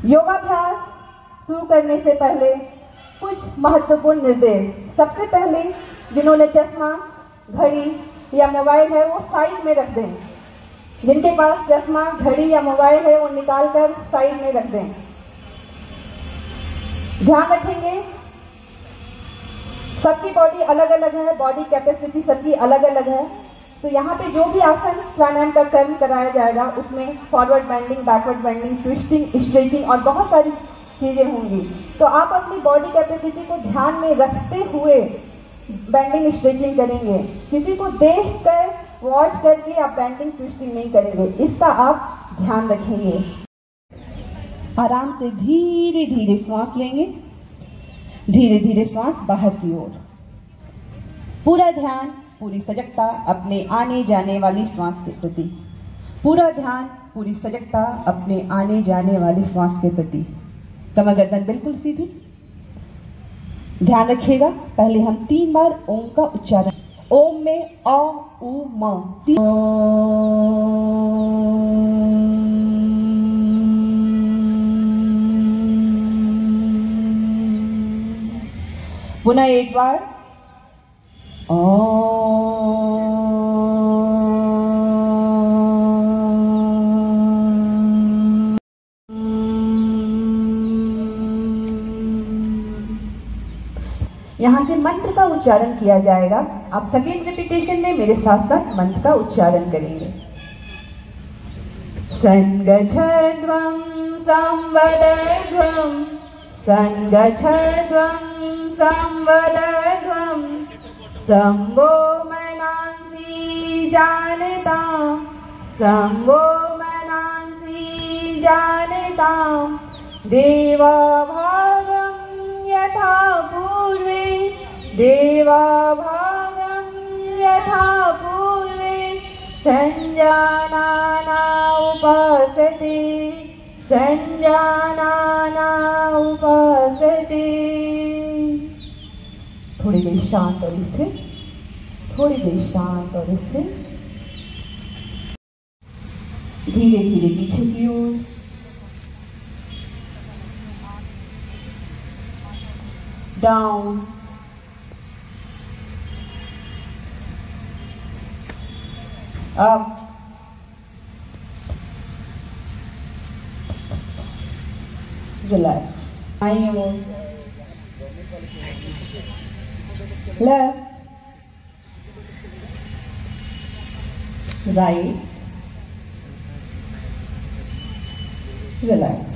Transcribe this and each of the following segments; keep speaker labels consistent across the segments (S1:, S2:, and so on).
S1: योगाभ्यास शुरू करने से पहले कुछ महत्वपूर्ण निर्देश। सबसे पहले जिन्होंने चश्मा, घड़ी या मोबाइल है वो साइड में रख दें। जिनके पास चश्मा, घड़ी या मोबाइल है वो निकाल कर साइड में रख दें। ध्यान रखेंगे सबकी बॉडी अलग अलग है, बॉडी कैपेसिटी सबकी अलग अलग है। तो यहाँ पे जो भी आसन प्राणायाम का कर्म कराया जाएगा उसमें forward bending, backward bending, twisting, stretching और बहुत सारी चीजें होंगी। तो आप अपनी बॉडी कैपेसिटी को ध्यान में रखते हुए बेंडिंग, स्ट्रेचिंग करेंगे। किसी को देख कर, वॉच करके आप बेंडिंग, ट्विस्टिंग नहीं करेंगे, इसका आप ध्यान रखेंगे। आराम से धीरे धीरे श्वास लेंगे, धीरे धीरे श्वास बाहर की ओर। पूरा ध्यान, पूरी सजगता अपने आने जाने वाली श्वास के प्रति। पूरा ध्यान, पूरी सजगता अपने आने जाने वाली श्वास के प्रति। कमर गर्दन बिल्कुल सीधी। ध्यान रखिएगा, पहले हम 3 बार ओम का उच्चारण। ओम में अ, उ, म। पुनः एक बार यहाँ से मंत्र का उच्चारण किया जाएगा। आप सेकेंड रिपीटेशन में मेरे साथ साथ मंत्र का उच्चारण करेंगे। संगच्छध्वं संवदध्वं, संगच्छध्वं संवदध्वं, संवो मनांसि जानतां, संवो मनांसि जानतां, देवाभागं यथा पूर्वे, देवाभागं यथा पूर्वे, संजानाना उपासते, संजानाना उपासते। थोड़ी देर शांत और स्थिर, थोड़ी देर शांत और स्थिर। धीरे धीरे पीछे की ओर, डाउन, अप, रिलैक्स। दाईं ओर, left, right, relax.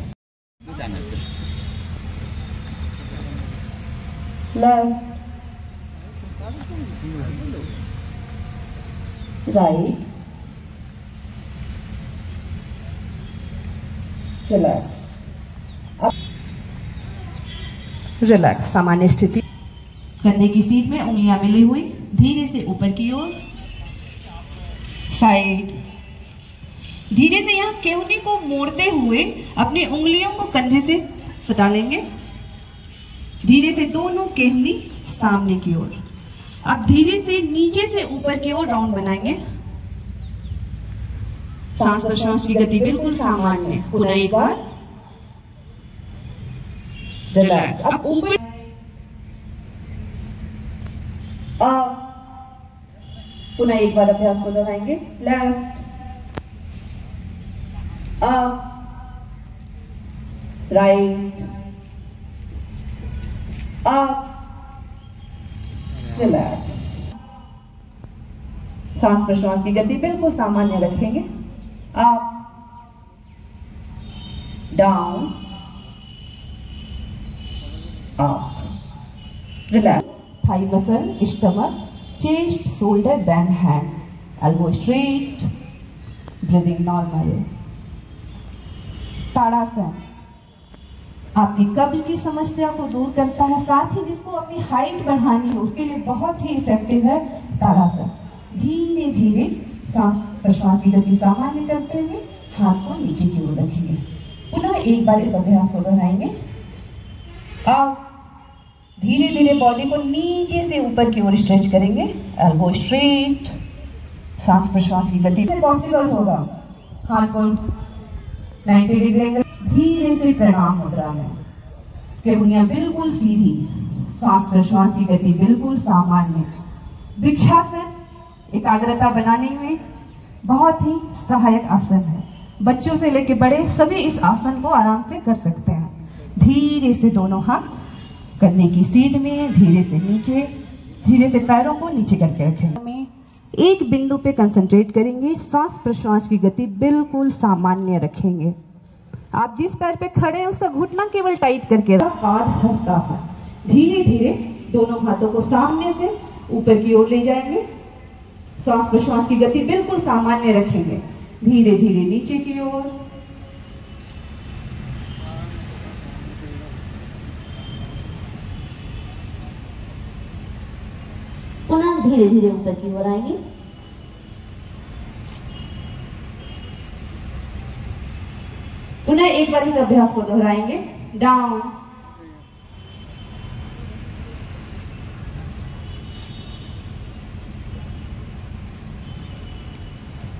S1: Left, right, relax. Relax. सामान्य स्थिति, कंधे की सीध में उंगलियां मिली हुई, धीरे से ऊपर की ओर, साइड। धीरे से यहाँ केहनी को मोड़ते हुए अपनी उंगलियों को कंधे से सटा लेंगे। धीरे से दोनों केहनी सामने की ओर। अब धीरे से नीचे से ऊपर की ओर राउंड बनाएंगे। सांस प्रश्वास की गति बिल्कुल सामान्य। पुनः एक बार, रिलैक्स। अब ऊपर, पुनः एक बार अभ्यास को दोहराएंगे। Left, up, right, up, relax. सांस प्रश्वास की गति बिल्कुल सामान्य रखेंगे। Up, down, up, relax. Thigh muscle, stomach, chest, shoulder, then hand, elbow straight, breathing normal. ताड़ासन आपकी कब्ज की समस्या को दूर करता है, साथ ही जिसको अपनी हाइट बढ़ानी है उसके लिए बहुत ही इफेक्टिव है ताड़ासन। धीरे धीरे सांस प्रश्वास की गति सामान्य करते हुए हाथ को नीचे की ओर रखेंगे। पुनः एक बार इस अभ्यास को दोहराएंगे। अब धीरे धीरे बॉडी को नीचे से ऊपर की ओर स्ट्रेच करेंगे, एल्बो स्ट्रेट। सांस प्रश्वास की गति से पॉसिबल होगा। हाथ को
S2: 90 डिग्री एंगल। धीरे से प्रणाम मुद्रा में, उंगलियां बिल्कुल सीधी, सांस प्रश्वास की गति बिल्कुल सामान्य। वृक्षासन एकाग्रता बनाने में बहुत ही सहायक आसन है। बच्चों से लेकर बड़े सभी इस आसन को आराम से कर सकते हैं। धीरे से दोनों हाथ कंधे की सीध में, धीरे से नीचे, धीरे से पैरों को नीचे करके रखेंगे। एक बिंदु पे कंसंट्रेट करेंगे। सांस प्रश्वास की गति बिल्कुल सामान्य रखेंगे। आप जिस पैर पे खड़े हैं उसका घुटना केवल टाइट करके हस्तासन। धीरे धीरे दोनों हाथों को सामने से ऊपर की ओर ले जाएंगे। सांस प्रश्वास की गति बिल्कुल सामान्य रखेंगे। धीरे धीरे नीचे की ओर, पुनः धीरे धीरे ऊपर की ओर आएंगे। पुनः एक बार इस अभ्यास को दोहराएंगे। Down,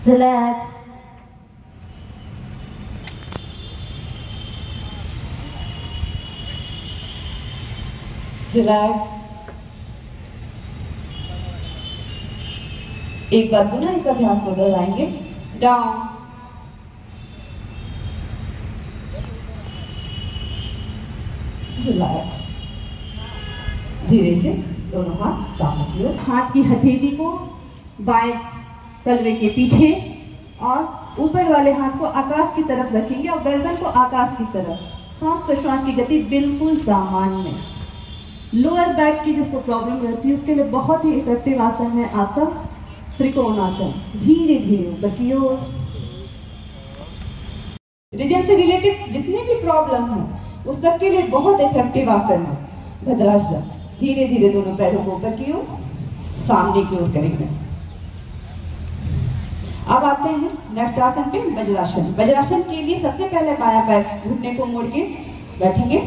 S2: relax, relax. एक बार पुनः इस अभ्यास को दोहराएंगे। Down, relax. धीरे से दोनों हाथ सामने की ओर। हाथ की हथेली को बाएं तलवे के पीछे और ऊपर वाले हाथ को आकाश की तरफ रखेंगे और गर्दन को आकाश की तरफ। सांस प्रश्वास की गति बिल्कुल सामान्य। लोअर बैक की जिसको प्रॉब्लम रहती है उसके लिए बहुत ही इफेक्टिव आसन है आपका त्रिकोणासन। धीरे धीरे ऊपर की ओर। रीजन से रिलेटेड जितने भी प्रॉब्लम है उस सब के लिए बहुत इफेक्टिव आसन है भद्रासन। धीरे धीरे दोनों पैरों को ऊपर की ओर, सामने की ओर करेंगे। अब आते हैं नेक्स्ट आसन पे, वज्रासन। वज्रासन के लिए सबसे पहले बायां पैर घुटने को मोड़ के बैठेंगे,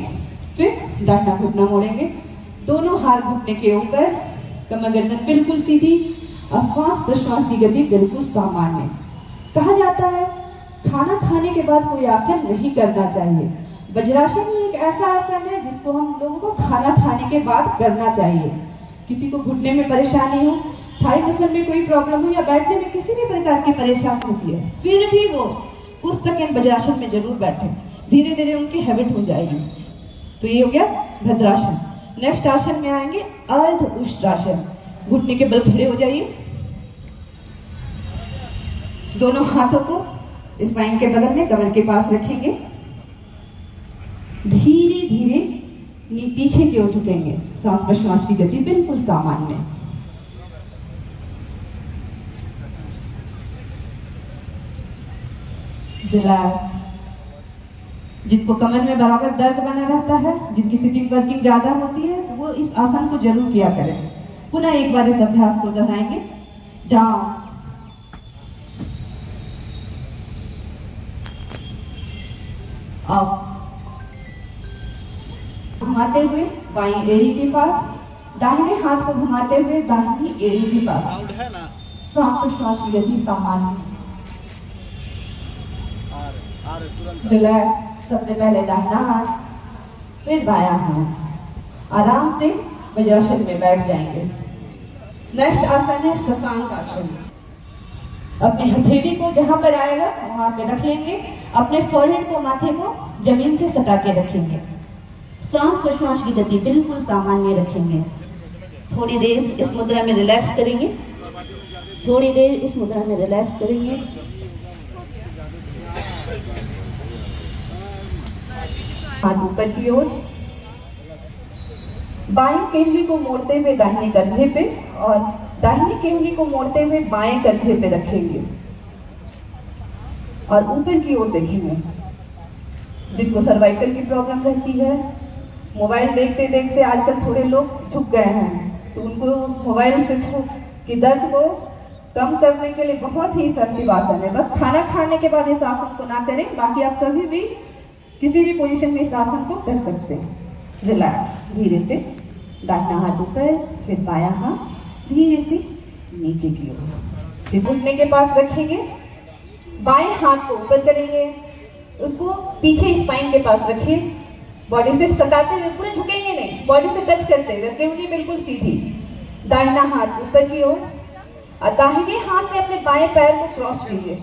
S2: फिर दाहिना घुटना मोड़ेंगे। दोनों हाथ घुटने के ऊपर, कमर गर्दन बिल्कुल सीधी और श्वास प्रश्वास की गति बिल्कुल सामान्य। कहा जाता है खाना खाने के बाद कोई आसन नहीं करना चाहिए। वज्रासन में एक ऐसा आसन है जिसको हम लोगों को खाना खाने के बाद करना चाहिए। किसी को घुटने में परेशानी हो, थाई मसल में कोई प्रॉब्लम हो या बैठने में किसी भी प्रकार की परेशानी होती है, फिर भी वो कुछ सेकंड वज्रासन में जरूर बैठे। धीरे धीरे उनकी हैबिट हो जाएगी। तो ये हो गया भद्रासन। नेक्स्ट आसन में आएंगे अर्ध उष्ट्रासन। घुटने के बल खड़े हो जाइए। दोनों हाथों को स्पाइन के बगल में कमर के पास रखेंगे। धीरे धीरे पीछे की ओर झुकेंगे। सांस प्रश्वास की गति बिल्कुल सामान्य। रिलैक्स। जिनको कमर में बराबर दर्द बना रहता है, जिनकी सिटिंग वर्किंग ज्यादा होती है, तो वो इस आसन को जरूर किया करें। पुनः एक बार इस अभ्यास को दोहराएंगे। Down, up. घुमाते हुए बाईं एड़ी के पास, दाहिने हाथ को घुमाते हुए दाहिनी एड़ी के पास। सांस प्रश्वास की गति सामान्य। रिलैक्स। सबसे पहले दाहिना हाथ, फिर बायां हाथ। आराम से वज्रासन में बैठ जाएंगे। नेक्स्ट आसन है शशांक आसन। अपने हथेली को जहां पर आएगा वहां पे रख लेंगे। अपने फोrehead को, माथे को जमीन से सटा के रखेंगे। सांस प्रश्वास की गति बिल्कुल सामान्य रखेंगे। थोड़ी देर इस मुद्रा में रिलैक्स करेंगे। थोड़ी देर इस मुद्रा में रिलैक्स करेंगे। हाथ ऊपर की ओर। बाएं केंद्री को मोड़ते हुए दाहिने कंधे पे और दाहिने केंद्री को मोड़ते हुए बाएं कंधे पे रखेंगे और ऊपर की ओर देखेंगे। जिसको सर्वाइकल की प्रॉब्लम रहती है, मोबाइल देखते देखते आजकल थोड़े लोग झुक गए हैं, तो उनको मोबाइल से की दर्द को कम करने के लिए बहुत ही इफेक्टिव आसन है। बस खाना खाने के बाद इस आसन को ना करें, बाकी आप कभी भी किसी भी पोजीशन में इस आसन को कर सकते हैं। रिलैक्स। धीरे से दाहिना हाथ ऊपर, फिर बायां हाथ धीरे से नीचे की ओर। घुटने के पास रखेंगे। बाएं हाथ को ऊपर करेंगे, उसको पीछे स्पाइन के पास रखिए, बॉडी से सटाते हुए, पूरे झुकेंगे नहीं, बॉडी से टच करते हुए, रखे हुए बिल्कुल सीधी। दाहिना हाथ ऊपर की ओर और दाहिने हाथ में अपने बाएं पैर को क्रॉस कीजिए।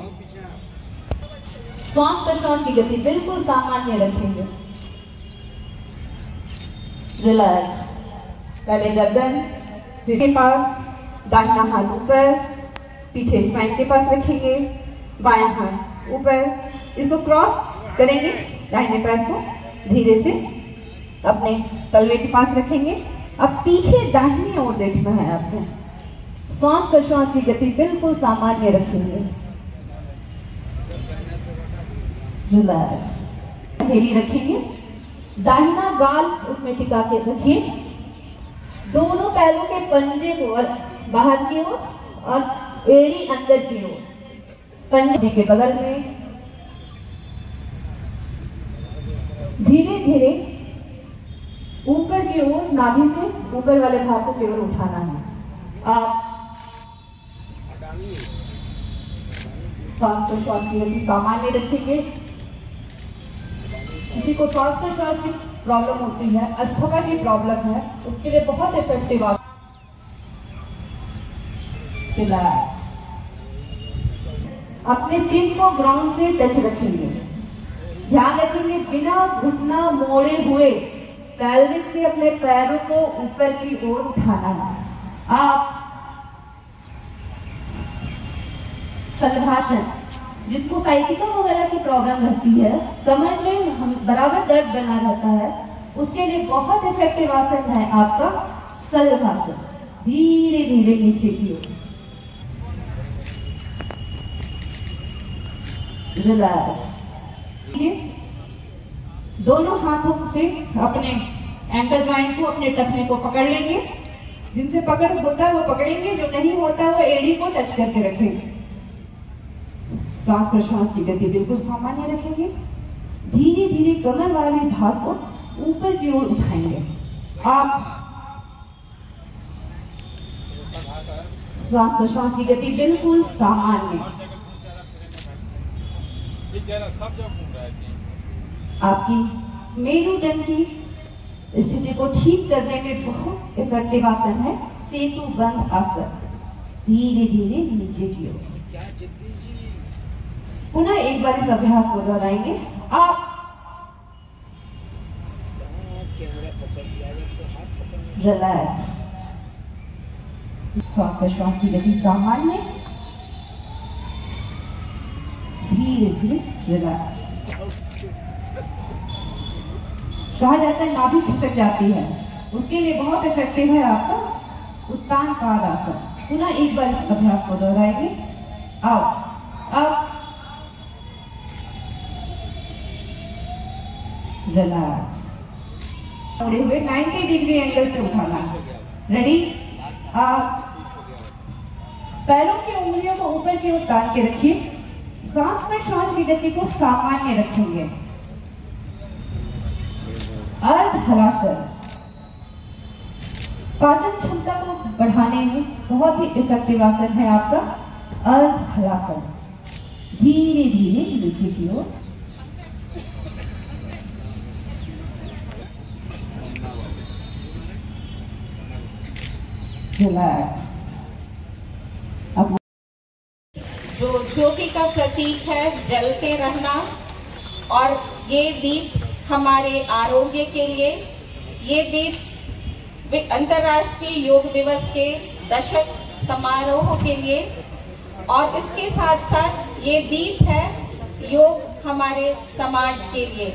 S2: श्वास प्रश्वास की गति बिल्कुल सामान्य रखेंगे। रिलैक्स। पहले गर्दन के पास, दाहिना हाथ ऊपर, पीछे स्पाइन के पास रखेंगे, बायां हाथ ऊपर, इसको क्रॉस करेंगे, दाहिने पैर को धीरे से अपने तलवे के पास रखेंगे। अब पीछे दाहिनी ओर देखना है आपको। श्वास प्रश्वास की गति बिल्कुल सामान्य रखेंगे। रिलैक्स। हथेली रखेंगे, दाहिना गाल उसमें टिका के रखिए, दोनों पैरों के पंजे को बाहर की ओर और एड़ी अंदर की ओर, पंजे के बगल में। धीरे धीरे ऊपर की ओर, नाभि से ऊपर वाले भाग को केवल उठाना है। आप श्वास प्रश्वास की गति सामान्य रखेंगे। किसी को श्वास प्रश्वास की प्रॉब्लम होती है, अस्थमा की प्रॉब्लम है, उसके लिए बहुत इफेक्टिव आप अपने चिन को ग्राउंड से टच रखेंगे। ध्यान रखेंगे बिना घुटना मोड़े हुए पैल्विक से अपने पैरों को ऊपर की ओर उठाना है। आप सलभासन, जिनको साइटिका वगैरह की प्रॉब्लम रहती है, कमर में हम बराबर दर्द बना रहता है, उसके लिए बहुत इफेक्टिव आसन है आपका सलभासन। धीरे धीरे नीचे की ओर। रिलैक्स। दोनों हाथों से अपने एंकल जॉइंट को, अपने टखने को पकड़ लेंगे। जिनसे पकड़ होता है वो पकड़ेंगे, जो नहीं होता वो एड़ी को टच करके रखेंगे। श्वास प्रश्वास की गति बिल्कुल सामान्य रखेंगे। धीरे धीरे कमर वाले भाग को ऊपर की ओर उठाएंगे। आप श्वास प्रश्वास की गति बिल्कुल सामान्य। आपकी मेरुदंड की स्थिति को ठीक करने में बहुत इफेक्टिव आसन है सेतु बंध आसन। धीरे धीरे नीचे की ओर। पुनः एक बार इस अभ्यास को दोहराएंगे। आप रिलैक्स। श्वास प्रश्वास की गति सामान्य। धीरे धीरे रिलैक्स। कहा जाता है नाभि खिसक जाती है, उसके लिए बहुत इफेक्टिव है आपका उत्तान पाद आसन। पुनः एक बार इस अभ्यास को दोहराएंगे। अब रिलैक्स। मुड़े हुए 90 डिग्री एंगल पे उठाना है। रेडी? आप पैरों की उंगलियों को ऊपर की ओर तान के रखिए। श्वास प्रश्वास की गति को सामान्य रखेंगे। अर्ध हलासन पाचन क्षमता को बढ़ाने में बहुत ही इफेक्टिव आसन है आपका अर्ध हलासन। धीरे धीरे नीचे की ओर। रिलैक्स। अब
S3: जो ज्योति का प्रतीक है जलते रहना, और ये दीप हमारे आरोग्य के लिए, ये दीप अंतर्राष्ट्रीय योग दिवस के दशक समारोह के लिए, और इसके साथ साथ ये दीप है योग हमारे समाज के लिए।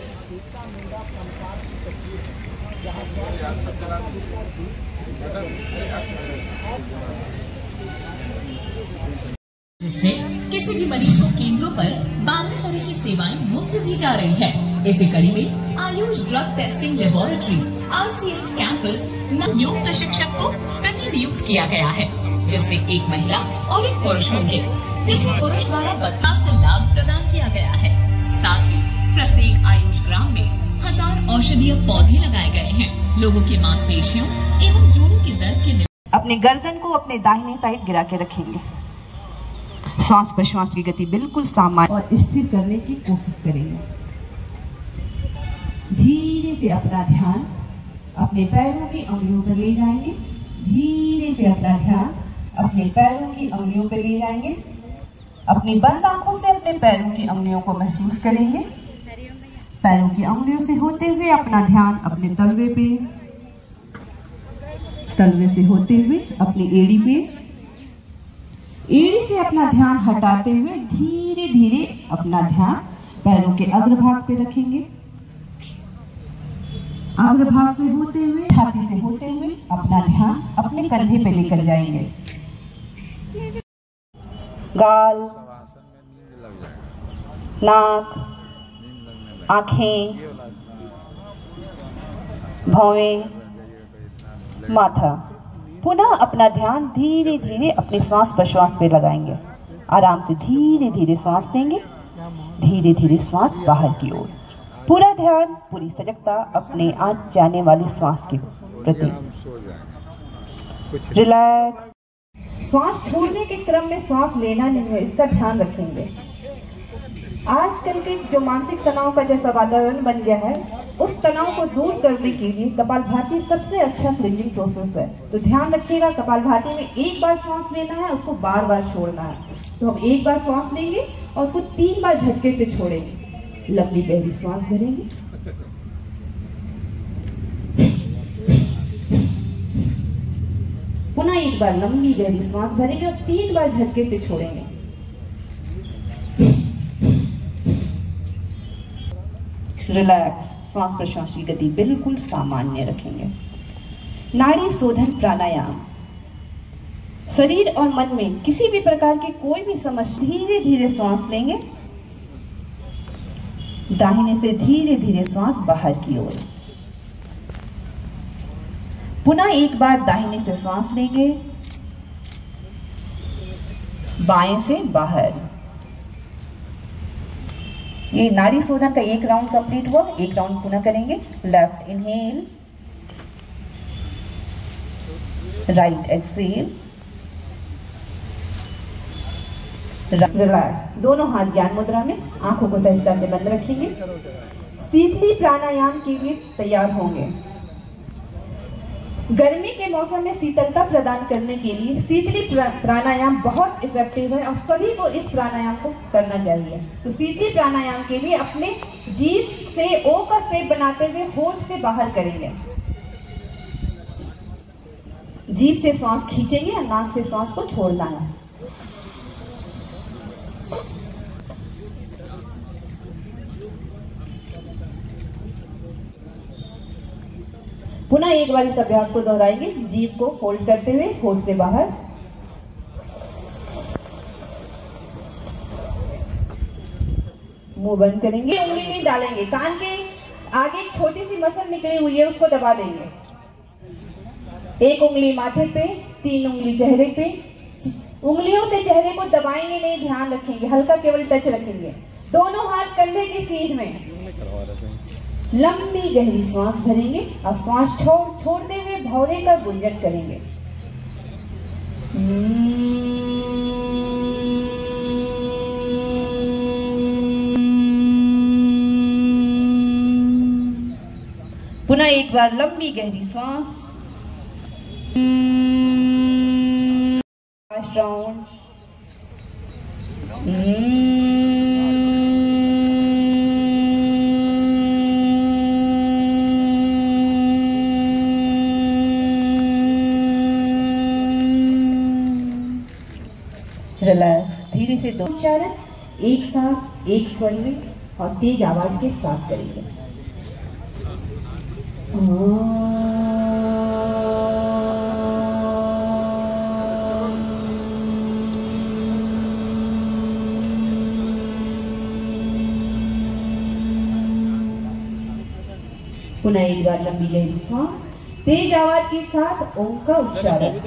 S4: जिससे किसी भी मरीज को केंद्रों पर 12 तरह की सेवाएं मुफ्त दी जा रही है। इसी कड़ी में Ayush drug testing laboratory RCH campus योग प्रशिक्षक को प्रतिनियुक्त किया गया है, जिसमें एक महिला और एक पुरुष होंगे, जिसमें पुरुष द्वारा 52 लाभ प्रदान किया गया है। साथ ही प्रत्येक आयुष ग्राम में 1000 औषधीय पौधे लगाए गए हैं। लोगों की मांसपेशियों एवं जोड़ों के दर्द के
S2: अपने गर्दन को अपने दाहिने साइड गिरा के रखेंगे। श्वास प्रश्वास की गति बिल्कुल सामान्य और स्थिर करने की कोशिश करेंगे। धीरे से अपना ध्यान अपने पैरों की अंगुलियों पर ले जाएंगे। धीरे से अपना ध्यान अपने पैरों की अंगुलियों पर ले जाएंगे। अपनी बंद आंखों से अपने पैरों की अंगुलियों को महसूस करेंगे। पैरों की अंगुलियों से होते हुए अपना ध्यान अपने तलवे पे, तलवे से होते हुए अपनी एड़ी पे, एड़ी से अपना ध्यान हटाते हुए धीरे धीरे अपना ध्यान पैरों के अग्रभाग पे रखेंगे। अग्रभाग से होते हुए, छाती से होते हुए अपना ध्यान अपने कंधे पे लेकर जाएंगे। गाल, नाक, आंखें, भौहें, माथा। पुनः अपना ध्यान धीरे धीरे अपने श्वास प्रश्वास पे लगाएंगे। आराम से धीरे धीरे श्वास लेंगे। धीरे धीरे श्वास बाहर की ओर। पूरा ध्यान, पूरी सजगता अपने आज जाने वाली श्वास के प्रति। रिलैक्स। श्वास छोड़ने के क्रम में श्वास लेना नहीं है, इसका ध्यान रखेंगे। आजकल के जो मानसिक तनाव का जैसा वातावरण बन गया है, उस तनाव को दूर करने के लिए कपालभाति सबसे अच्छा क्लीनिंग प्रोसेस है। तो ध्यान रखिएगा, कपालभाति में एक बार सांस लेना है, उसको बार बार छोड़ना है। तो हम एक बार सांस लेंगे और उसको 3 बार झटके से छोड़ेंगे। लंबी गहरी सांस भरेंगे, पुनः एक बार लंबी गहरी सांस भरेंगे और 3 बार झटके से छोड़ेंगे। रिलैक्स। श्वास प्रश्वास की गति बिल्कुल सामान्य रखेंगे। नाड़ी शोधन प्राणायाम। शरीर और मन में किसी भी प्रकार की कोई भी समस्या, धीरे धीरे सांस लेंगे। दाहिने से धीरे धीरे सांस बाहर की ओर। पुनः एक बार दाहिने से सांस लेंगे, बाएं से बाहर। ये नाड़ी शोधन का एक राउंड कंप्लीट हुआ। एक राउंड पुनः करेंगे। Left inhale, right exhale. Relax. दोनों हाथ ज्ञान मुद्रा में, आंखों को सहजता से बंद रखेंगे। शीतली प्राणायाम के लिए तैयार होंगे। गर्मी के मौसम में शीतलता प्रदान करने के लिए शीतली प्राणायाम बहुत इफेक्टिव है और सभी को इस प्राणायाम को करना चाहिए। तो शीतली प्राणायाम के लिए अपने जीभ से ओ का शेप बनाते हुए होठ से बाहर करेंगे। जीभ से सांस खींचेंगे और नाक से सांस को छोड़ना है। पुनः एक बार इस अभ्यास को दोहराएंगे। जीभ को होल्ड करते हुए होठ से बाहर। मुंह बंद करेंगे, उंगली नहीं डालेंगे। कान के आगे एक छोटी सी मसल निकली हुई है, उसको दबा देंगे। एक उंगली माथे पे, 3 उंगली चेहरे पे। उंगलियों से चेहरे को दबाएंगे नहीं, ध्यान रखेंगे, हल्का केवल टच रखेंगे। दोनों हाथ कंधे की सीध में। लंबी गहरी सांस भरेंगे और सांस छोड़ते हुए भौरे का गुंजन करेंगे। पुनः एक बार लंबी गहरी सांस। Last round. रिलैक्स। धीरे से 2 उच्चारण एक साथ, एक स्वर में और तेज आवाज के साथ करेंगे। पुनः एक बार लंबी गहरी सांस, तेज आवाज के साथ ओम का उच्चारण।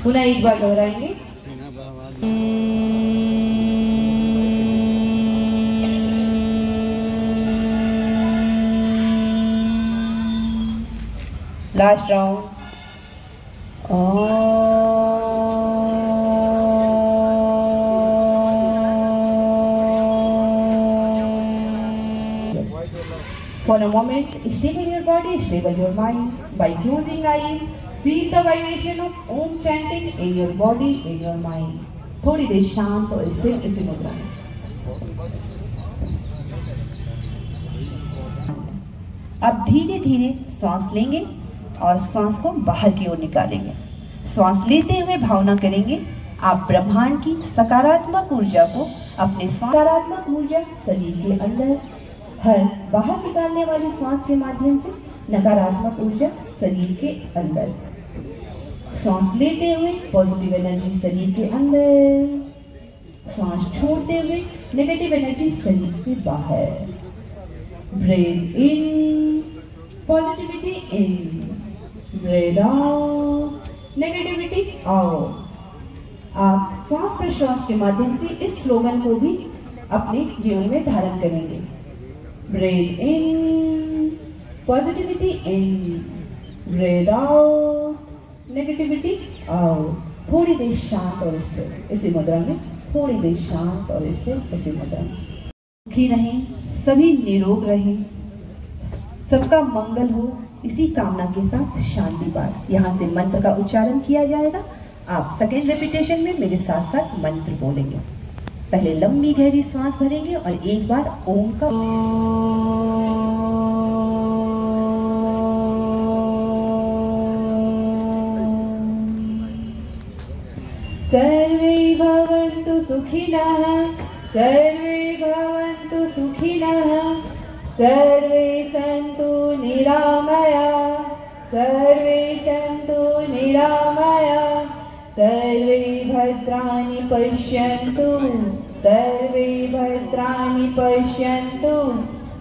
S2: पुनः एक बार दोहराएंगे। Last round. For a moment, stable your body, stable your mind. By closing eyes, feel the vibration of Om chanting in your body, in your mind. थोड़ी देर शांत और स्थिर इसी मुद्रा में। अब धीरे धीरे सांस लेंगे और सांस को बाहर की ओर निकालेंगे। सांस लेते हुए भावना करेंगे आप ब्रह्मांड की सकारात्मक ऊर्जा को अपने सकारात्मक ऊर्जा शरीर के अंदर, हर बाहर निकालने वाली सांस के माध्यम से नकारात्मक ऊर्जा शरीर के अंदर। सांस लेते हुए पॉजिटिव एनर्जी शरीर के अंदर, सांस छोड़ते हुए नेगेटिव एनर्जी शरीर के बाहर। Breathe in, positivity in, breathe out, negativity out. आप सांस प्रश्वास के माध्यम से इस स्लोगन को भी अपने जीवन में धारण करेंगे। Breathe in, positivity in, breathe out, negativity out। थोड़ी देर शांत और स्थिर इसी मुद्रा में, थोड़ी देर शांत और स्थिर इसी मुद्रा में। सुखी रहें, सभी निरोग रहें, सबका मंगल हो, इसी कामना के साथ शांति पाठ। यहाँ से मंत्र का उच्चारण किया जाएगा। आप सेकेंड रेपिटेशन में मेरे साथ साथ मंत्र बोलेंगे। पहले लंबी गहरी सांस भरेंगे और एक बार ओम का सर्वे भवन्तु सुखिनः, सर्वे भवन्तु सुखिनः, सर्वे सन्तु निरामयाः, सर्वे सन्तु निरामयाः, सर्वे भद्राणि पश्यन्तु, सर्वे भद्राणि पश्यन्तु,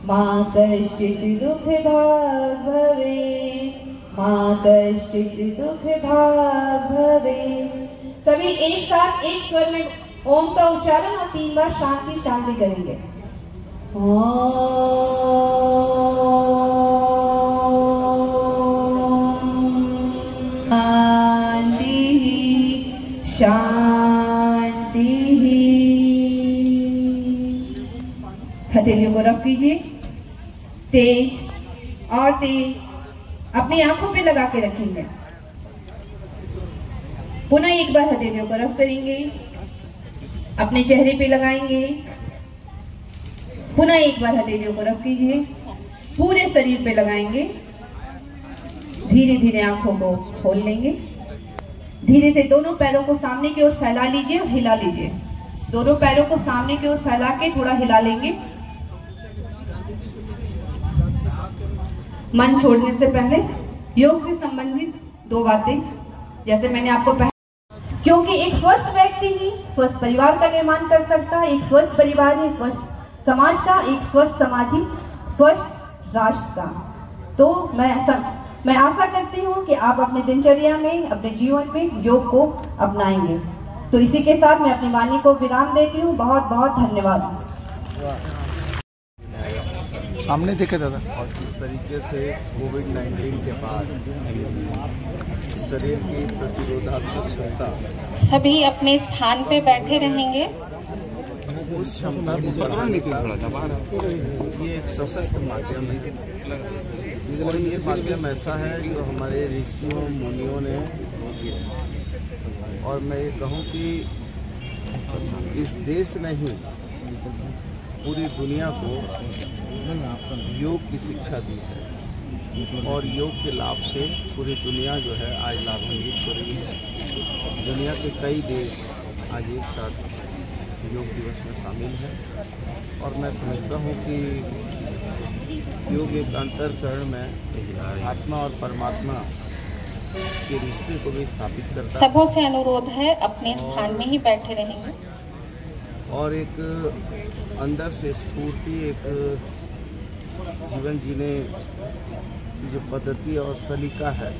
S2: मा कश्चित् दुःखभाग् भवेत्, मा कश्चित् दुःखभाग् भवेत्। सभी एक साथ एक स्वर में ओम का उच्चारण और 3 बार शांति शांति करेंगे। शांति। हथेलियों को रफ कीजिए, तेज और तेज अपनी आंखों पे लगा के रखेंगे। पुनः एक बार हथेलियों को रफ करेंगे, अपने चेहरे पे लगाएंगे। पुनः एक बार हथेलियों को रफ कीजिए, पूरे शरीर पे लगाएंगे। धीरे धीरे आंखों को खोल लेंगे। धीरे से दोनों पैरों को सामने की ओर फैला लीजिए और हिला लीजिए। दोनों पैरों को सामने की ओर फैला के थोड़ा हिला लेंगे। मन छोड़ने से पहले योग से संबंधित 2 बातें, जैसे मैंने आपको क्योंकि एक स्वस्थ व्यक्ति ही स्वस्थ परिवार का निर्माण कर सकता है। एक स्वस्थ परिवार ही स्वस्थ समाज का, एक स्वस्थ समाज ही स्वस्थ राष्ट्र का। तो मैं आशा करती हूँ कि आप अपने दिनचर्या में, अपने जीवन में योग को अपनाएंगे। तो इसी के साथ मैं अपनी वाणी को विराम देती हूँ। बहुत बहुत धन्यवाद।
S5: सामने देखे दादा। और इस तरीके से कोविड-19 के बाद शरीर की प्रतिरोधात्मक क्षमता,
S3: सभी अपने स्थान पे बैठे रहेंगे।
S5: उस क्षमता को बढ़ाने के लिए ये एक सशक्त माध्यम है। और ये माध्यम ऐसा है जो हमारे ऋषियों मुनियों ने, और मैं ये कहूँ कि इस देश ने ही पूरी दुनिया को योग की शिक्षा दी है। और योग के लाभ से पूरी दुनिया जो है आज लाभान्वित हो रही है। दुनिया के कई देश आज एक साथ योग दिवस में शामिल है। और मैं समझता हूँ कि योग एक अंतरकरण में आत्मा और परमात्मा के रिश्ते को भी स्थापित करता है।
S3: सबों से अनुरोध है अपने स्थान में ही बैठे रहेंगे।
S5: और एक अंदर से स्फूर्ति, एक जीवन जीने की जो पद्धति और सलीका है,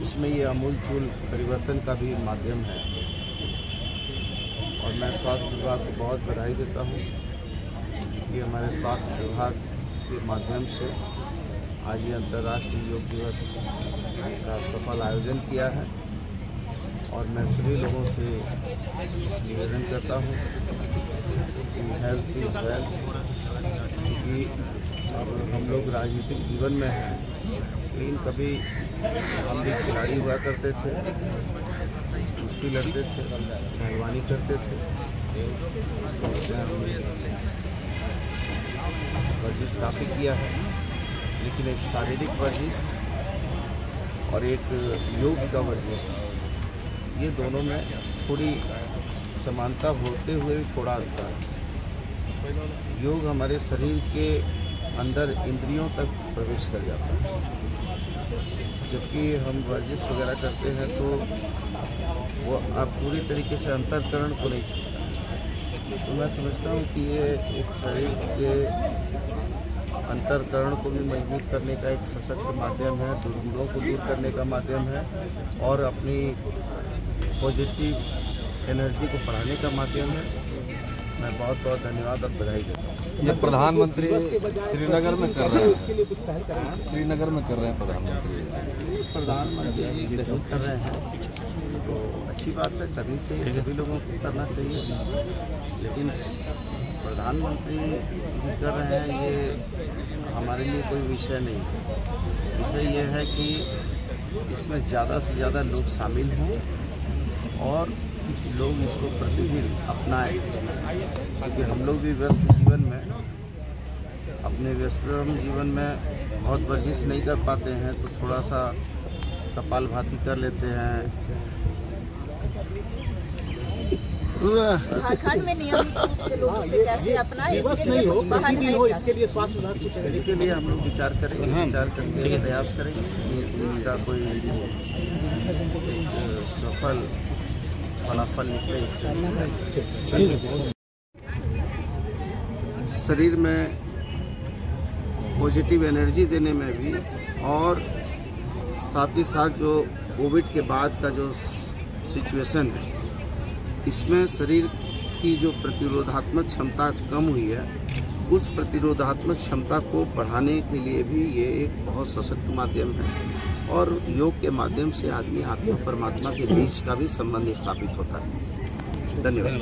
S5: उसमें ये आमूलचूल परिवर्तन का भी माध्यम है। और मैं स्वास्थ्य विभाग को बहुत बधाई देता हूँ कि हमारे स्वास्थ्य विभाग के माध्यम से आज ये अंतर्राष्ट्रीय योग दिवस का सफल आयोजन किया है और मैं सभी लोगों से निवेदन करता हूँ कि हेल्थ इज वेल्थ, क्योंकि अब हम लोग राजनीतिक जीवन में हैं, लेकिन कभी हम भी खिलाड़ी हुआ करते थे, कुश्ती लड़ते थे, पहलवानी करते थे, वर्जिश काफ़ी किया है, लेकिन एक शारीरिक वर्जिश और एक योग का वर्जिश, ये दोनों में थोड़ी समानता होते हुए भी थोड़ा अंतर है। योग हमारे शरीर के अंदर इंद्रियों तक प्रवेश कर जाता है, जबकि हम वर्जिश वगैरह करते हैं तो वो आप पूरी तरीके से अंतःकरण को नहीं छूता। तो मैं समझता हूँ कि ये एक शरीर के अंतःकरण को भी मजबूत करने का एक सशक्त माध्यम है, दुर्गुणों को दूर करने का माध्यम है और अपनी पॉजिटिव एनर्जी को बढ़ाने का माध्यम है। मैं बहुत बहुत धन्यवाद और बधाई देता हूँ।
S6: ये प्रधानमंत्री श्रीनगर में कर रहे हैं, श्रीनगर में कर रहे हैं प्रधानमंत्री
S5: जी कहीं कर रहे हैं तो अच्छी बात है, करनी चाहिए, सभी लोगों को करना चाहिए, लेकिन प्रधानमंत्री जी कर रहे हैं ये हमारे लिए कोई विषय नहीं है। विषय ये है कि इसमें ज़्यादा से ज़्यादा लोग शामिल हों और लोग इसको प्रतिदिन अपनाएं, क्योंकि हम लोग भी व्यस्त जीवन में, अपने व्यस्ततम जीवन में बहुत वर्जिश नहीं कर पाते हैं, तो थोड़ा सा कपालभाति कर लेते हैं।
S7: झारखंड में नियमित रूप से लोग इसे कैसे अपनाएं, इसके लिए कुछ पहल है?
S5: इसके लिए हम लोग विचार करेंगे, विचार करके प्रयास करेंगे कि इसका कोई सफल फलाफल निकले। इसका शरीर में पॉजिटिव एनर्जी देने में भी और साथ ही साथ जो कोविड के बाद का जो सिचुएशन है, इसमें शरीर की जो प्रतिरोधात्मक क्षमता कम हुई है, उस प्रतिरोधात्मक क्षमता को बढ़ाने के लिए भी ये एक बहुत सशक्त माध्यम है और योग के माध्यम से आदमी आत्मा परमात्मा के बीच का भी संबंध स्थापित होता है। धन्यवाद।